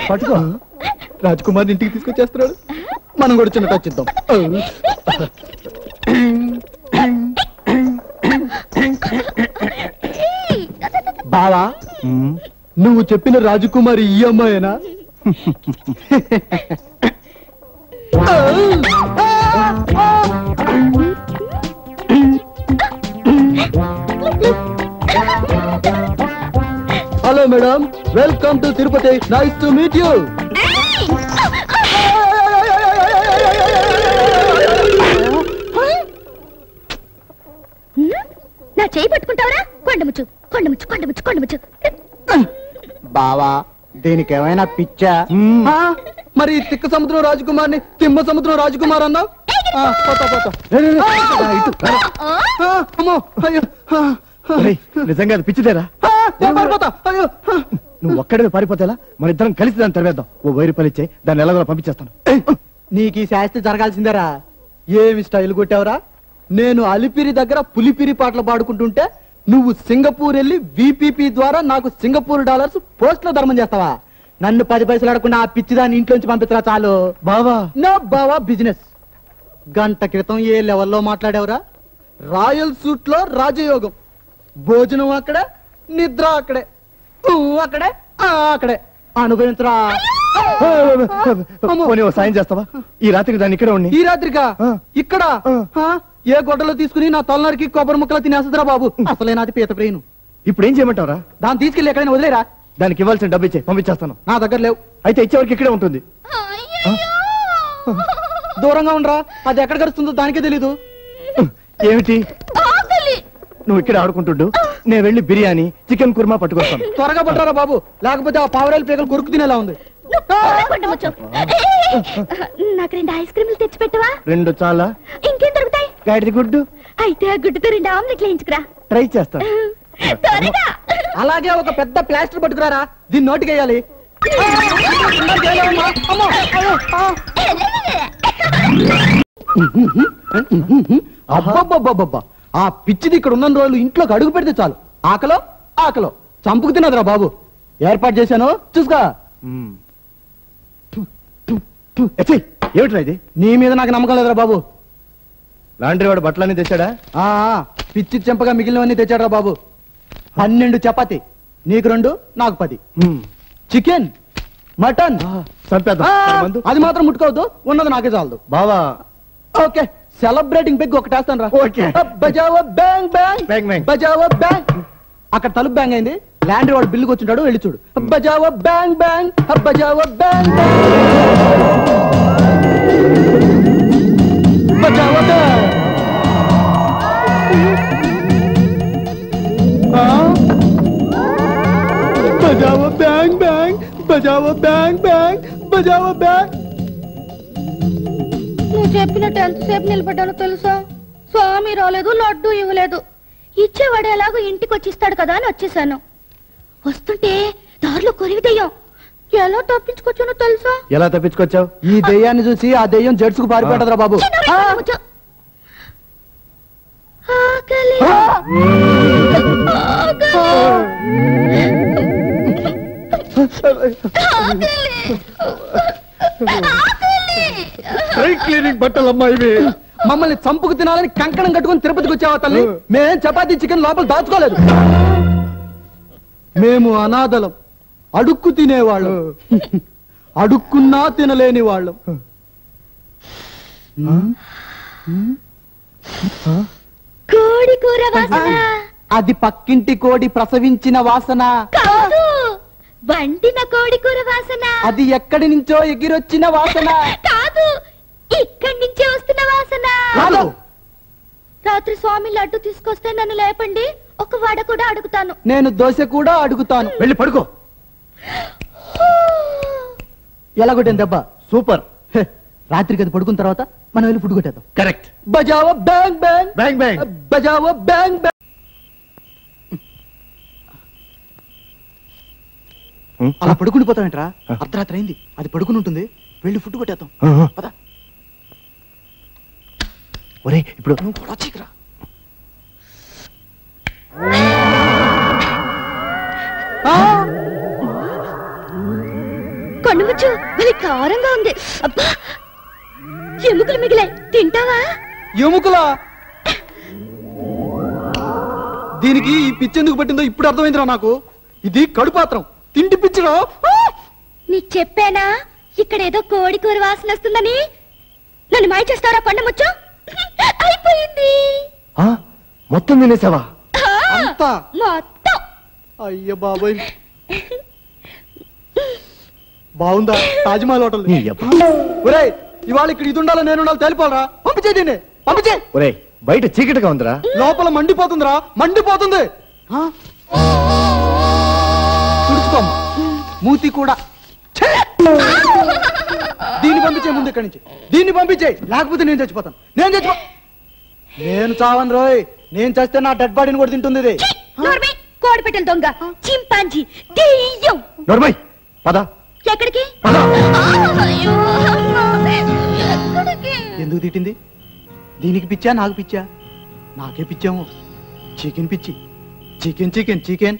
పట్టుకో. రాజకుమార్ ఇంటికి తీసుకొచ్చేస్తున్నాడు. మనం కూడా చిన్న టచ్ ఇద్దాం. బావా, నువ్వు చెప్పిన రాజకుమారి ఈ అమ్మాయేనా? Hello madam, welcome to Tirupati. Nice to meet you. నా చేయి పట్టుకుంటావరా? కొండముచ్చు కొండముచ్చు కొండముచ్చు కొండముచ్చు. బావా, దీనికి ఏమైనా పిచ్చా? మరి తిక్క సముద్రం రాజకుమార్ని తిమ్మ సముద్రం రాజకుమార్ అన్నావు. నిజంగా అది పిచ్చిదేరా? నువ్వు ఒక్కడే పారిపోతేలా? మన ఇద్దరం కలిసి దాన్ని తరివేద్దాం. ఓ ₹1000 ఇచ్చే దాన్ని ఎలాగో పంపించేస్తాను. నీకు ఈ శాస్తి జరగాల్సిందేరా. ఏమి స్టైల్ కొట్టావురా? నేను అలిపిరి దగ్గర పులిపిరి పాటలు పాడుకుంటుంటే నువ్వు సింగపూర్ వెళ్ళి VPP ద్వారా నాకు సింగపూర్ డాలర్స్ పోస్ట్ లో ధర్మం చేస్తావా? నన్ను 10 పైసలు అడగకుండా ఆ పిచ్చిదాన్ని ఇంట్లోంచి పంపిస్తారా చాలు. బావా, నా బావా బిజినెస్. గంట క్రితం ఏ లెవెల్లో మాట్లాడావురా? రాయల్ సూట్ లో రాజయోగం. భోజనం అక్కడే, నిద్ర అక్కడే, అక్కడే అక్కడే. అనుభవించరా. సాయం చేస్తావా? ఈ రాత్రికి దాన్ని ఇక్కడే ఉండి. ఈ రాత్రికా? ఇక్కడ ఏ గొడ్డలో తీసుకుని నా తొలనరికి కొబ్బరి ముక్కలు తినేస్తుందిరా బాబు. అసలే నాది పీత ప్రేను. ఇప్పుడు ఏం చేయమంటావరా? దాన్ని తీసుకెళ్ళి ఎక్కడైనా వదిలేరా. దానికి ఇవ్వాల్సిన డబ్బు ఇచ్చే పంపించేస్తాను. నా దగ్గర లేవు. అయితే ఇచ్చేవరకు ఇక్కడే ఉంటుంది. దూరంగా ఉండరా, అది ఎక్కడ గడుస్తుందో దానికే తెలీదు. ఏమిటి? నువ్వు ఇక్కడ ఆడుకుంటుండు, నేను వెళ్ళి బిర్యానీ చికెన్ కుర్మా పట్టుకొస్తాను. త్వరగా పట్టారా బాబు, లేకపోతే ఆ పావురాయిల పీకలు కొరుకు తినేలా ఉంది. నాకు 2 ఐస్ క్రీములు తెచ్చి పెట్టవా? 2 చాలా? ఇంకేం దొరుకుతాయి? గాడిద గుడ్డు. అయితే ఆ గుడ్డుతో 2 ఆమ్లెట్లు వేయించుకురా. ట్రై చేస్తాను. అలాగే ఒక పెద్ద ప్లాస్టర్ పట్టుకురారా, దీన్ని నోటికి వేయాలి. అబ్బబ్బబ్బబ్బబ్బా, ఆ పిచ్చిది ఇక్కడ ఉన్న రోజులు ఇంట్లోకి అడుగు పెడితే చాలు ఆకలో ఆకలో చంపుకు తినదురా బాబు. ఏర్పాటు చేశాను, చూసుకో. ఏమిట్రా ఇది? నీ మీద నాకు నమ్మకం లేదురా బాబు. లాండ్రీ వాడు బట్టలన్నీ తెచ్చాడా? పిచ్చి చెంపగా మిగిలినవన్నీ తెచ్చాడురా బాబు. 12 చపాతి, నీకు 2, నాకు 10. చికెన్, మటన్ అది మాత్రం ముట్టుకోవద్దు, ఉన్నది నాకే చాలదు బావా. ఓకే, సెలబ్రేటింగ్ పెగ్ ఒకటి వేస్తాను రా. బజావో బ్యాంగ్ బ్యాంగ్ బ్యాంగ్ బజావో బ్యాంగ్. అక్కడ తలుపు బ్యాంగ్ అయింది, ల్యాండ్రీ వాడు బిల్లుకి వచ్చింటాడు, వెళ్ళి చూడు. బజావో బ్యాంగ్ బ్యాంగ్ బజావో బ్యాంగ్ బజావో బ్యాంగ్. బజావో బ్యాంగ్ బ్యాంగ్ బజావో బ్యాంగ్ బ్యాంగ్ బజావో బ్యాంగ్. నువ్వు చెప్పినట్టు ఎంతసేపు నిలబడ్డానో తెలుసా? స్వామి రాలేదు, లడ్డు ఇవ్వలేదు. ఇచ్చేవాడు ఎలాగో ఇంటికి వచ్చిస్తాడు కదా అని వచ్చేసాను. వస్తుంటే దారిలో కొరివి దెయ్యం. ఎలా తప్పించుకొచ్చానో తెలుసా? ఎలా తప్పించుకొచ్చావు? ఈ దెయ్యాన్ని చూసి ఆ దెయ్యం జడ్సుకు పారిపోయాడరా బాబు. బట్టలమ్మా ఇవి. మమ్మల్ని చంపుకు తినాలని కంకణం కట్టుకుని తిరుపతికి వచ్చావా తల్లి? మేం చపాతీ చికెన్ లోపల దాచుకోలేదు. మేము అనాథలం, అడుక్కు తినేవాళ్ళం, అడుక్కున్నా తినలేని వాళ్ళం. కోడి కూర వాసన. అది పక్కింటి కోడి ప్రసవించిన వాసన కాదు, వండిన కోడి కూర వాసన. అది ఎక్కడి నుంచో ఎగిరొచ్చిన వాసన కాదు, ఇక్కడి నుంచే వస్తున్న వాసన. రాత్రి స్వామి లడ్డు తీసుకొస్తే నన్ను లేపండి, ఒక వడ కూడా అడుగుతాను. నేను దోశ కూడా అడుగుతాను. వెళ్ళి పడుకో. ఎలా కొట్టాను దెబ్బ? సూపర్. రాత్రికి అది పడుకున్న తర్వాత మనం వెళ్ళి ఫుడ్ కొట్టేద్దాం. కరెక్ట్. బజావో బ్యాంగ్ బ్యాంగ్ బ్యాంగ్ బ్యాంగ్ బజావో బ్యాంగ్ బ్యాంగ్. అలా పడుకుని పోతావేంట్రా? అర్ధరాత్రి అయింది, అది పడుకుని ఉంటుంది. వెళ్ళి ఫుడ్ కొట్టేద్దాం. పద. ఒరే, ఇప్పుడు నువ్వు కూడా చీకరా. ముచ్చు మరి కారంగా ఉంది. అబ్బా ఎముకలు మిగిలాయి, తింటావా? ఎముకలా? దీనికి ఈ పిచ్చి ఎందుకు పట్టిందో ఇప్పుడు అర్థమైందిరా నాకు. ఇది కడుపాత్రం, తిండి పిచ్చిరా. నీకు చెప్పానా ఇక్కడ ఏదో కోడి కూర వాసన వస్తుందని? నన్ను మాయ చేస్తారా పండముచ్చు? అయిపోయింది. మొత్తం తినేసావా? అంతా మొత్తం. అయ్య బాబాయ్, బాగుందా తాజ్మహల్ హోటల్? ఒరేయ్, ఇవాళ ఇక్కడ ఇది ఉండాలో నేను ఉండాలి తెలిపాలరా. పంపించే దీన్ని, పంపించే. ఒరేయ్, బయట చీకటిగా ఉందిరా, లోపల మండిపోతుందిరా, మండిపోతుంది. తుడుచుకోమ్మా, మూతి కూడా. దీన్ని పంపించే ముందు ఇక్కడి నుంచి, దీన్ని పంపించే, లేకపోతే నేను చచ్చిపోతాను. నేను చావను రోయ్, నేను చస్తే నా డెడ్ బాడీని కూడా తింటుంది ఇది. కోడి పెట్టెల దొంగ, చింపాంజీ, దెయ్యం. నోర్మై, పద. ఎక్కడికి? ఎందుకు తిట్టింది? దీనికి పిచ్చా నాకు పిచ్చా? నాకే పిచ్చాము. చికెన్ పిచ్చి. Chicken chicken chicken